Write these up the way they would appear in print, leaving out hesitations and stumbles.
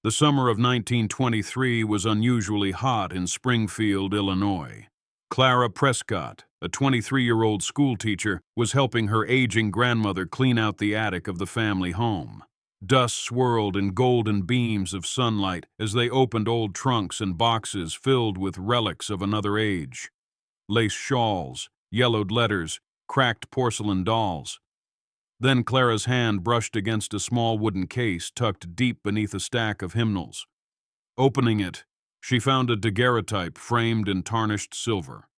The summer of 1923 was unusually hot in Springfield, Illinois. Clara Prescott, a 23-year-old schoolteacher, was helping her aging grandmother clean out the attic of the family home. Dust swirled in golden beams of sunlight as they opened old trunks and boxes filled with relics of another age. Lace shawls, yellowed letters, cracked porcelain dolls. Then Clara's hand brushed against a small wooden case tucked deep beneath a stack of hymnals. Opening it, she found a daguerreotype framed in tarnished silver.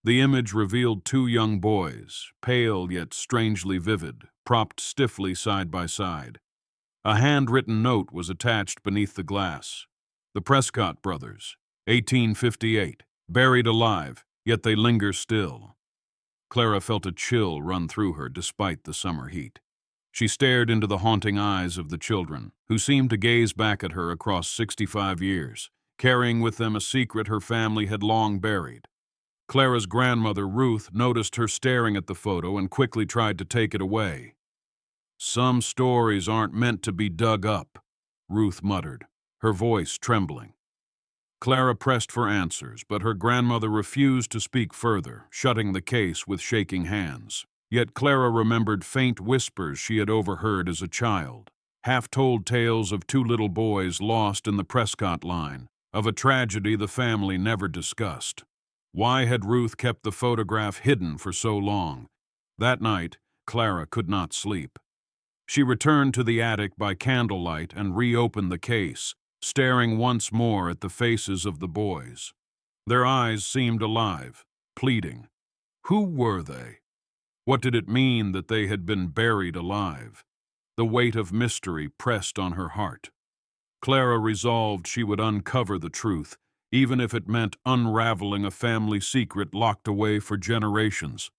The image revealed two young boys, pale yet strangely vivid, propped stiffly side by side. A handwritten note was attached beneath the glass. The Prescott Brothers, 1858, buried alive, yet they linger still. Clara felt a chill run through her despite the summer heat. She stared into the haunting eyes of the children, who seemed to gaze back at her across 65 years, carrying with them a secret her family had long buried. Clara's grandmother, Ruth, noticed her staring at the photo and quickly tried to take it away. "Some stories aren't meant to be dug up," Ruth muttered, her voice trembling. Clara pressed for answers, but her grandmother refused to speak further, shutting the case with shaking hands. Yet Clara remembered faint whispers she had overheard as a child, half-told tales of two little boys lost in the Prescott line, of a tragedy the family never discussed. Why had Ruth kept the photograph hidden for so long? That night, Clara could not sleep. She returned to the attic by candlelight and reopened the case, staring once more at the faces of the boys. Their eyes seemed alive, pleading. Who were they? What did it mean that they had been buried alive? The weight of mystery pressed on her heart. Clara resolved she would uncover the truth, even if it meant unraveling a family secret locked away for generations.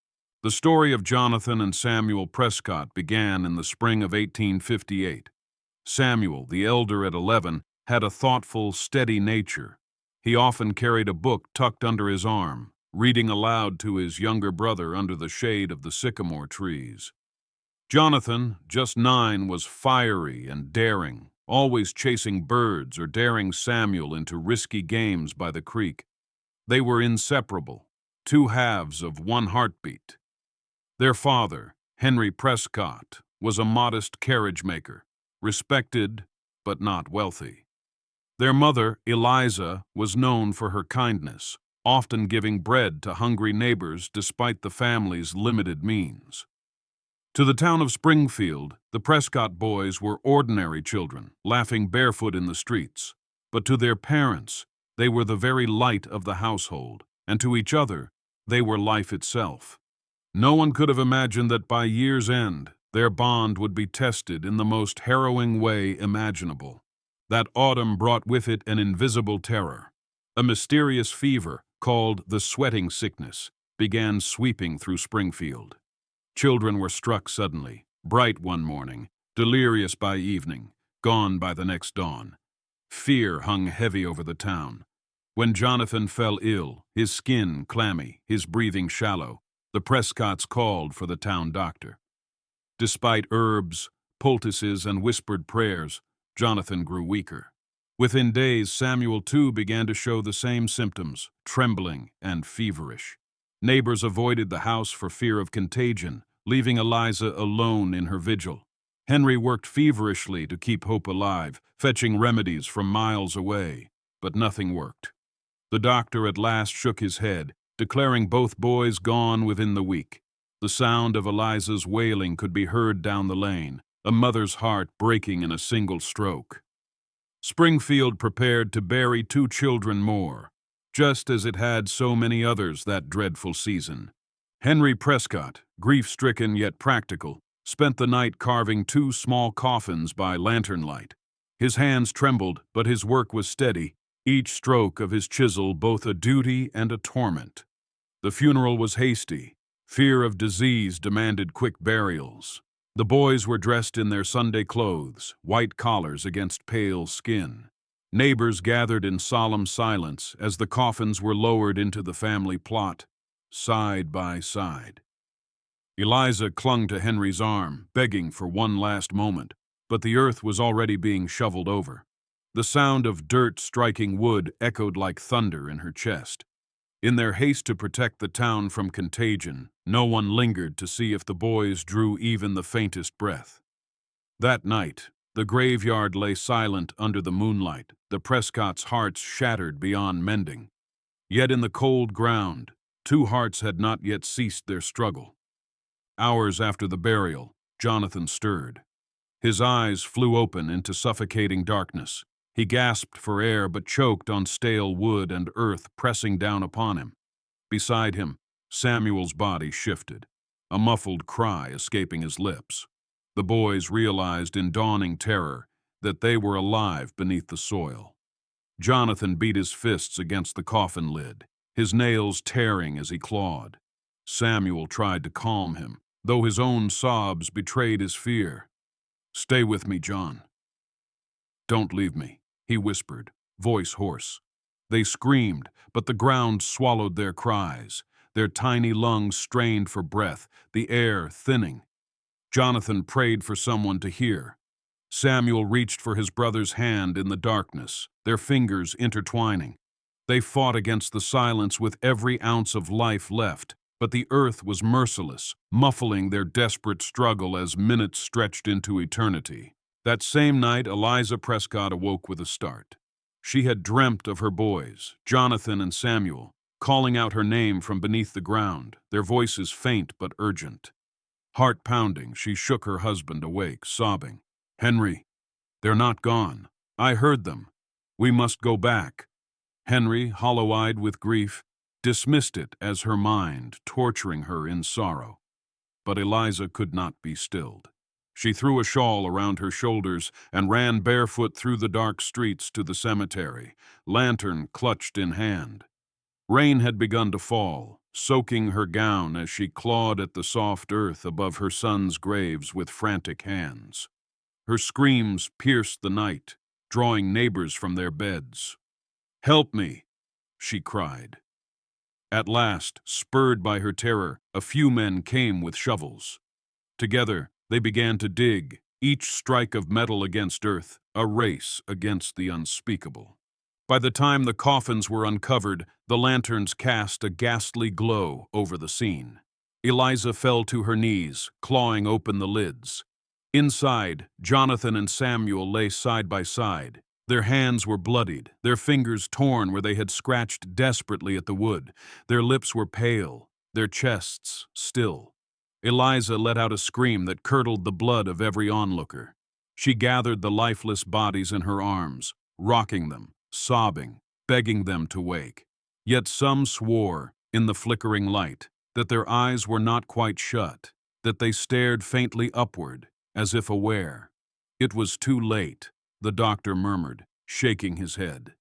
The story of Jonathan and Samuel Prescott began in the spring of 1858. Samuel, the elder at 11, had a thoughtful, steady nature. He often carried a book tucked under his arm, reading aloud to his younger brother under the shade of the sycamore trees. Jonathan, just 9, was fiery and daring, always chasing birds or daring Samuel into risky games by the creek. They were inseparable, two halves of one heartbeat. Their father, Henry Prescott, was a modest carriage maker, respected but not wealthy. Their mother, Eliza, was known for her kindness, often giving bread to hungry neighbors despite the family's limited means. To the town of Springfield, the Prescott boys were ordinary children, laughing barefoot in the streets. But to their parents, they were the very light of the household, and to each other, they were life itself. No one could have imagined that by year's end, their bond would be tested in the most harrowing way imaginable. That autumn brought with it an invisible terror. A mysterious fever, called the sweating sickness, began sweeping through Springfield. Children were struck suddenly, bright one morning, delirious by evening, gone by the next dawn. Fear hung heavy over the town. When Jonathan fell ill, his skin clammy, his breathing shallow, the Prescotts called for the town doctor. Despite herbs, poultices, and whispered prayers, Jonathan grew weaker. Within days, Samuel too began to show the same symptoms, trembling and feverish. Neighbors avoided the house for fear of contagion, leaving Eliza alone in her vigil. Henry worked feverishly to keep hope alive, fetching remedies from miles away, but nothing worked. The doctor at last shook his head, declaring both boys gone within the week. The sound of Eliza's wailing could be heard down the lane, a mother's heart breaking in a single stroke. Springfield prepared to bury 2 children more, just as it had so many others that dreadful season. Henry Prescott, grief-stricken yet practical, spent the night carving 2 small coffins by lantern light. His hands trembled, but his work was steady, each stroke of his chisel both a duty and a torment. The funeral was hasty. Fear of disease demanded quick burials. The boys were dressed in their Sunday clothes, white collars against pale skin. Neighbors gathered in solemn silence as the coffins were lowered into the family plot, side by side. Eliza clung to Henry's arm, begging for one last moment, but the earth was already being shoveled over. The sound of dirt striking wood echoed like thunder in her chest. In their haste to protect the town from contagion, no one lingered to see if the boys drew even the faintest breath. That night, the graveyard lay silent under the moonlight, the Prescotts' hearts shattered beyond mending. Yet in the cold ground, two hearts had not yet ceased their struggle. Hours after the burial, Jonathan stirred. His eyes flew open into suffocating darkness. He gasped for air but choked on stale wood and earth pressing down upon him. Beside him, Samuel's body shifted, a muffled cry escaping his lips. The boys realized in dawning terror that they were alive beneath the soil. Jonathan beat his fists against the coffin lid, his nails tearing as he clawed. Samuel tried to calm him, though his own sobs betrayed his fear. "Stay with me, John. Don't leave me," he whispered, voice hoarse. They screamed, but the ground swallowed their cries. Their tiny lungs strained for breath, the air thinning. Jonathan prayed for someone to hear. Samuel reached for his brother's hand in the darkness, their fingers intertwining. They fought against the silence with every ounce of life left, but the earth was merciless, muffling their desperate struggle as minutes stretched into eternity. That same night, Eliza Prescott awoke with a start. She had dreamt of her boys, Jonathan and Samuel, calling out her name from beneath the ground, their voices faint but urgent. Heart pounding, she shook her husband awake, sobbing, "Henry, they're not gone. I heard them. We must go back." Henry, hollow-eyed with grief, dismissed it as her mind torturing her in sorrow. But Eliza could not be stilled. She threw a shawl around her shoulders and ran barefoot through the dark streets to the cemetery, lantern clutched in hand. Rain had begun to fall, soaking her gown as she clawed at the soft earth above her sons' graves with frantic hands. Her screams pierced the night, drawing neighbors from their beds. "Help me!" she cried. At last, spurred by her terror, a few men came with shovels. Together, they began to dig, each strike of metal against earth, a race against the unspeakable. By the time the coffins were uncovered, the lanterns cast a ghastly glow over the scene. Eliza fell to her knees, clawing open the lids. Inside, Jonathan and Samuel lay side by side. Their hands were bloodied, their fingers torn where they had scratched desperately at the wood. Their lips were pale, their chests still. Eliza let out a scream that curdled the blood of every onlooker. She gathered the lifeless bodies in her arms, rocking them, sobbing, begging them to wake. Yet some swore, in the flickering light, that their eyes were not quite shut, that they stared faintly upward, as if aware. It was too late, the doctor murmured, shaking his head.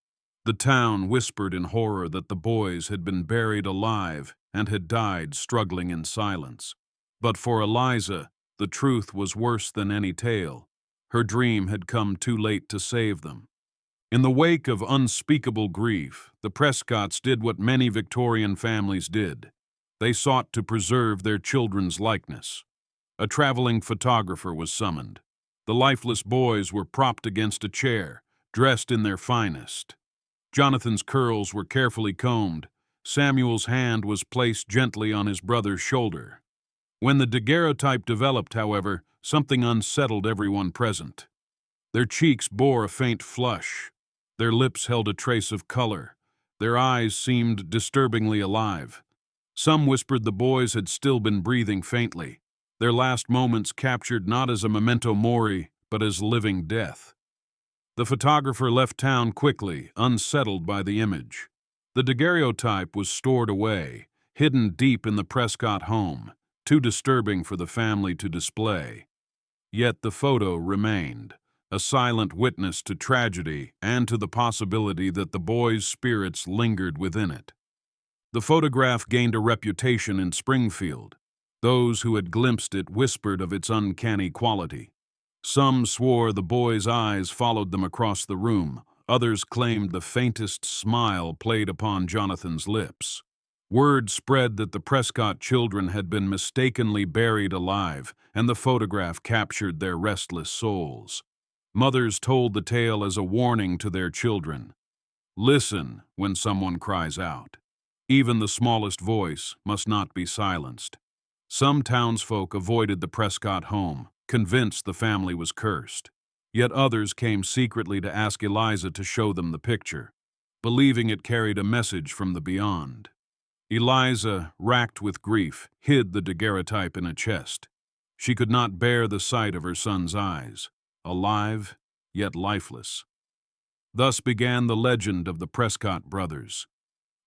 The town whispered in horror that the boys had been buried alive and had died struggling in silence. But for Eliza, the truth was worse than any tale. Her dream had come too late to save them. In the wake of unspeakable grief, the Prescotts did what many Victorian families did. They sought to preserve their children's likeness. A traveling photographer was summoned. The lifeless boys were propped against a chair, dressed in their finest. Jonathan's curls were carefully combed. Samuel's hand was placed gently on his brother's shoulder. When the daguerreotype developed, however, something unsettled everyone present. Their cheeks bore a faint flush. Their lips held a trace of color. Their eyes seemed disturbingly alive. Some whispered the boys had still been breathing faintly, their last moments captured not as a memento mori, but as living death. The photographer left town quickly, unsettled by the image. The daguerreotype was stored away, hidden deep in the Prescott home, too disturbing for the family to display. Yet the photo remained, a silent witness to tragedy and to the possibility that the boys' spirits lingered within it. The photograph gained a reputation in Springfield. Those who had glimpsed it whispered of its uncanny quality. Some swore the boys' eyes followed them across the room. Others claimed the faintest smile played upon Jonathan's lips. Word spread that the Prescott children had been mistakenly buried alive, and the photograph captured their restless souls. Mothers told the tale as a warning to their children. Listen when someone cries out. Even the smallest voice must not be silenced. Some townsfolk avoided the Prescott home, convinced the family was cursed. Yet others came secretly to ask Eliza to show them the picture, believing it carried a message from the beyond. Eliza, racked with grief, hid the daguerreotype in a chest. She could not bear the sight of her son's eyes, alive yet lifeless. Thus began the legend of the Prescott Brothers,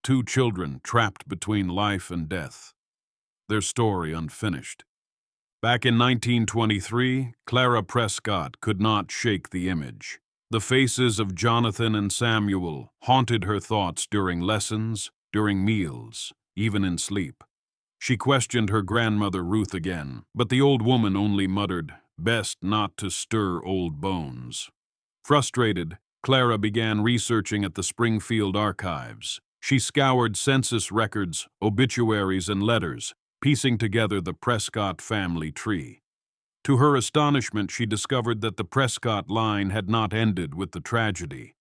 two children trapped between life and death, their story unfinished. Back in 1923, Clara Prescott could not shake the image. The faces of Jonathan and Samuel haunted her thoughts during lessons, during meals, even in sleep. She questioned her grandmother Ruth again, but the old woman only muttered, "Best not to stir old bones." Frustrated, Clara began researching at the Springfield archives. She scoured census records, obituaries, and letters, piecing together the Prescott family tree. To her astonishment, she discovered that the Prescott line had not ended with the tragedy.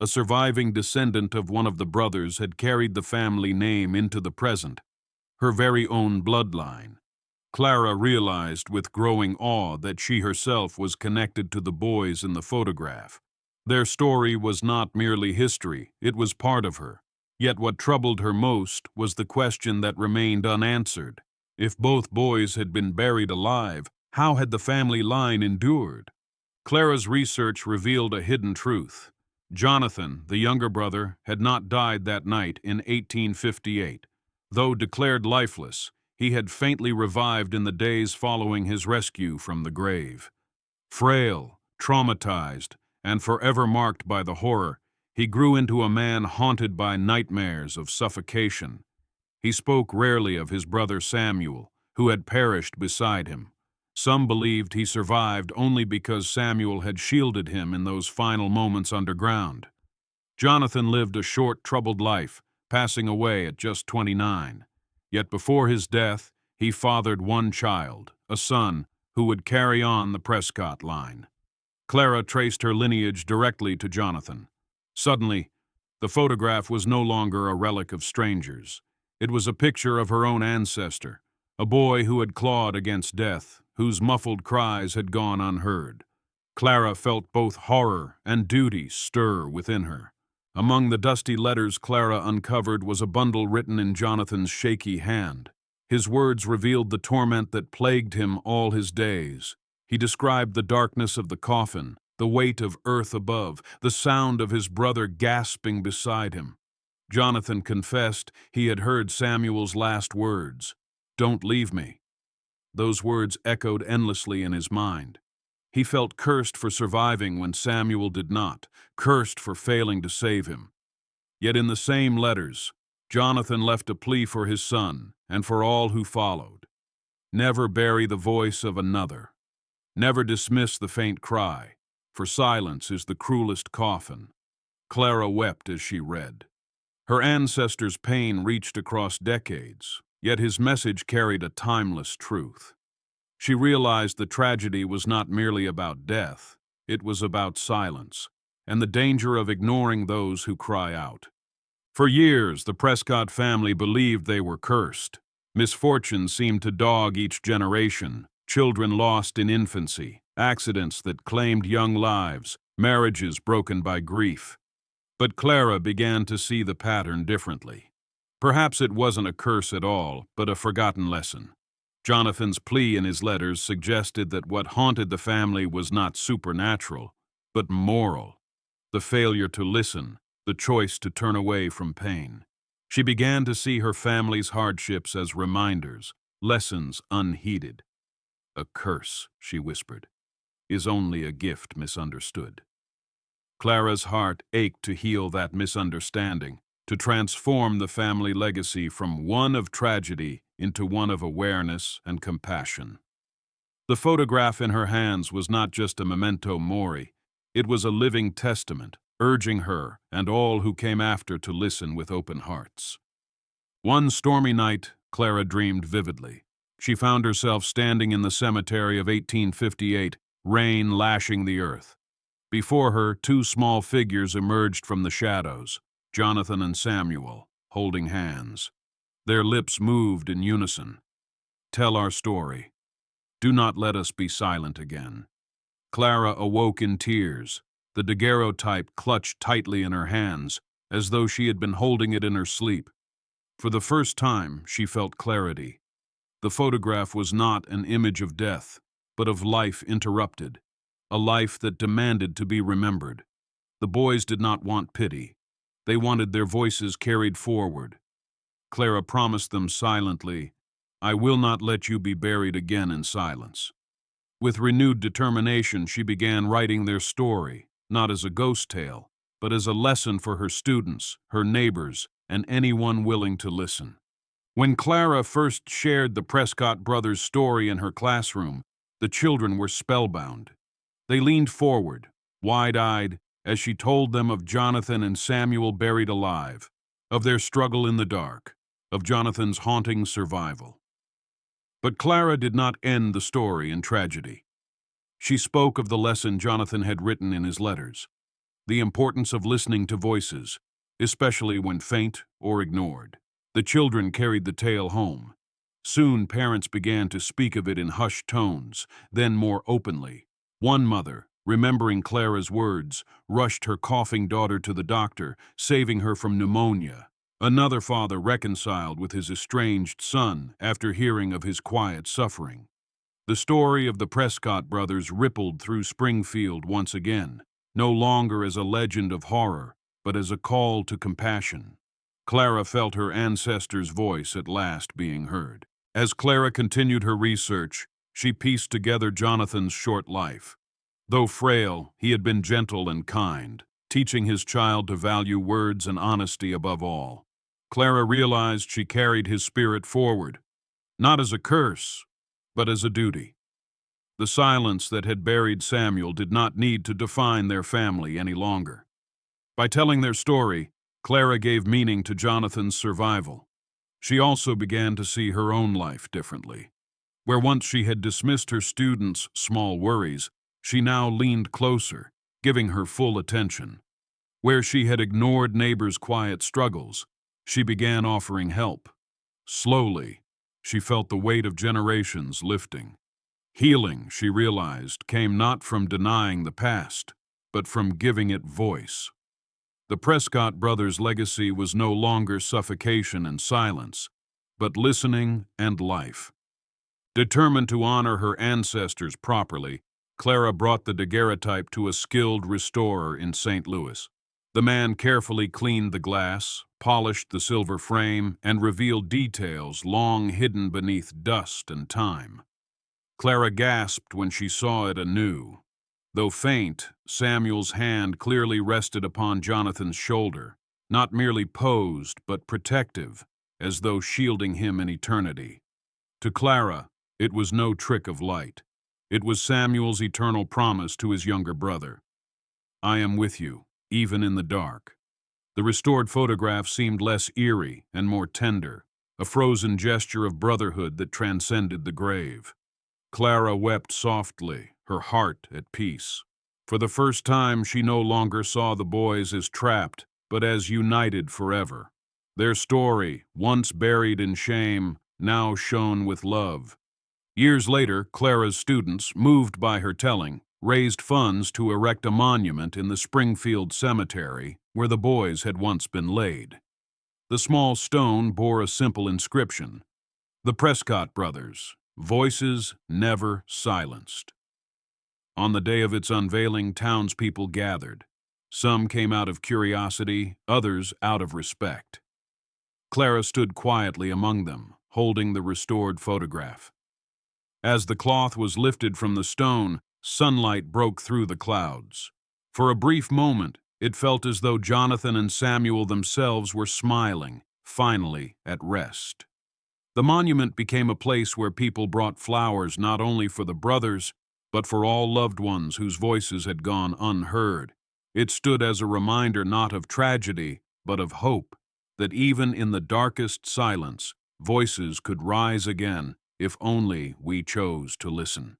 A surviving descendant of one of the brothers had carried the family name into the present, her very own bloodline. Clara realized with growing awe that she herself was connected to the boys in the photograph. Their story was not merely history, it was part of her. Yet what troubled her most was the question that remained unanswered. If both boys had been buried alive, how had the family line endured? Clara's research revealed a hidden truth. Jonathan, the younger brother, had not died that night in 1858. Though declared lifeless, he had faintly revived in the days following his rescue from the grave. Frail, traumatized, and forever marked by the horror, he grew into a man haunted by nightmares of suffocation. He spoke rarely of his brother Samuel, who had perished beside him. Some believed he survived only because Samuel had shielded him in those final moments underground. Jonathan lived a short, troubled life, passing away at just 29. Yet before his death, he fathered one child, a son, who would carry on the Prescott line. Clara traced her lineage directly to Jonathan. Suddenly, the photograph was no longer a relic of strangers. It was a picture of her own ancestor, a boy who had clawed against death, whose muffled cries had gone unheard. Clara felt both horror and duty stir within her. Among the dusty letters Clara uncovered was a bundle written in Jonathan's shaky hand. His words revealed the torment that plagued him all his days. He described the darkness of the coffin, the weight of earth above, the sound of his brother gasping beside him. Jonathan confessed he had heard Samuel's last words, "Don't leave me." Those words echoed endlessly in his mind. He felt cursed for surviving when Samuel did not, cursed for failing to save him. Yet in the same letters, Jonathan left a plea for his son and for all who followed. Never bury the voice of another. Never dismiss the faint cry, for silence is the cruelest coffin. Clara wept as she read. Her ancestor's pain reached across decades, yet his message carried a timeless truth. She realized the tragedy was not merely about death, it was about silence, and the danger of ignoring those who cry out. For years, the Prescott family believed they were cursed. Misfortune seemed to dog each generation, children lost in infancy, accidents that claimed young lives, marriages broken by grief. But Clara began to see the pattern differently. Perhaps it wasn't a curse at all, but a forgotten lesson. Jonathan's plea in his letters suggested that what haunted the family was not supernatural, but moral. The failure to listen, the choice to turn away from pain. She began to see her family's hardships as reminders, lessons unheeded. "A curse," she whispered, "is only a gift misunderstood." Clara's heart ached to heal that misunderstanding, to transform the family legacy from one of tragedy into one of awareness and compassion. The photograph in her hands was not just a memento mori, it was a living testament, urging her and all who came after to listen with open hearts. One stormy night, Clara dreamed vividly. She found herself standing in the cemetery of 1858, rain lashing the earth. Before her, two small figures emerged from the shadows, Jonathan and Samuel, holding hands. Their lips moved in unison. "Tell our story. Do not let us be silent again." Clara awoke in tears, the daguerreotype clutched tightly in her hands, as though she had been holding it in her sleep. For the first time, she felt clarity. The photograph was not an image of death, but of life interrupted, a life that demanded to be remembered. The boys did not want pity. They wanted their voices carried forward. Clara promised them silently, "I will not let you be buried again in silence." With renewed determination, she began writing their story, not as a ghost tale, but as a lesson for her students, her neighbors, and anyone willing to listen. When Clara first shared the Prescott Brothers' story in her classroom, the children were spellbound. They leaned forward, wide-eyed, as she told them of Jonathan and Samuel buried alive, of their struggle in the dark, of Jonathan's haunting survival. But Clara did not end the story in tragedy. She spoke of the lesson Jonathan had written in his letters, the importance of listening to voices, especially when faint or ignored. The children carried the tale home. Soon parents began to speak of it in hushed tones, then more openly. One mother, remembering Clara's words, rushed her coughing daughter to the doctor, saving her from pneumonia. Another father reconciled with his estranged son after hearing of his quiet suffering. The story of the Prescott brothers rippled through Springfield once again, no longer as a legend of horror, but as a call to compassion. Clara felt her ancestors' voice at last being heard. As Clara continued her research, she pieced together Jonathan's short life. Though frail, he had been gentle and kind, teaching his child to value words and honesty above all. Clara realized she carried his spirit forward, not as a curse, but as a duty. The silence that had buried Samuel did not need to define their family any longer. By telling their story, Clara gave meaning to Jonathan's survival. She also began to see her own life differently. Where once she had dismissed her students' small worries, she now leaned closer, giving her full attention. Where she had ignored neighbors' quiet struggles, she began offering help. Slowly, she felt the weight of generations lifting. Healing, she realized, came not from denying the past, but from giving it voice. The Prescott brothers' legacy was no longer suffocation and silence, but listening and life. Determined to honor her ancestors properly, Clara brought the daguerreotype to a skilled restorer in St. Louis. The man carefully cleaned the glass, polished the silver frame, and revealed details long hidden beneath dust and time. Clara gasped when she saw it anew. Though faint, Samuel's hand clearly rested upon Jonathan's shoulder, not merely posed, but protective, as though shielding him in eternity. To Clara, it was no trick of light. It was Samuel's eternal promise to his younger brother. "I am with you, even in the dark." The restored photograph seemed less eerie and more tender, a frozen gesture of brotherhood that transcended the grave. Clara wept softly, her heart at peace. For the first time, she no longer saw the boys as trapped, but as united forever. Their story, once buried in shame, now shone with love. Years later, Clara's students, moved by her telling, raised funds to erect a monument in the Springfield cemetery where the boys had once been laid. The small stone bore a simple inscription: "The Prescott Brothers, voices never silenced." On the day of its unveiling, townspeople gathered. Some came out of curiosity, others out of respect. Clara stood quietly among them, holding the restored photograph. As the cloth was lifted from the stone, sunlight broke through the clouds. For a brief moment, it felt as though Jonathan and Samuel themselves were smiling, finally at rest. The monument became a place where people brought flowers not only for the brothers, but for all loved ones whose voices had gone unheard. It stood as a reminder not of tragedy, but of hope, that even in the darkest silence, voices could rise again if only we chose to listen.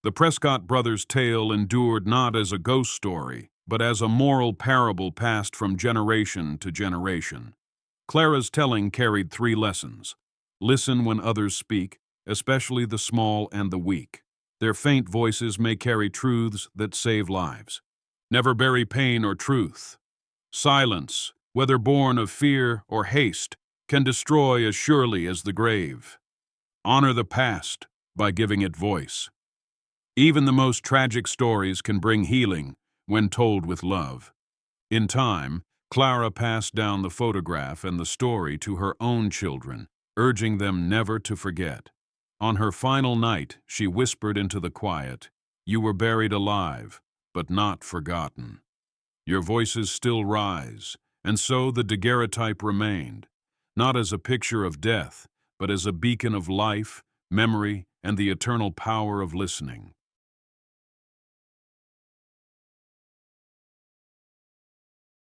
The Prescott Brothers' tale endured not as a ghost story, but as a moral parable passed from generation to generation. Clara's telling carried three lessons. Listen when others speak, especially the small and the weak. Their faint voices may carry truths that save lives. Never bury pain or truth. Silence, whether born of fear or haste, can destroy as surely as the grave. Honor the past by giving it voice. Even the most tragic stories can bring healing when told with love. In time, Clara passed down the photograph and the story to her own children, urging them never to forget. On her final night, she whispered into the quiet, "You were buried alive, but not forgotten. Your voices still rise," and so the daguerreotype remained, not as a picture of death, but as a beacon of life, memory, and the eternal power of listening.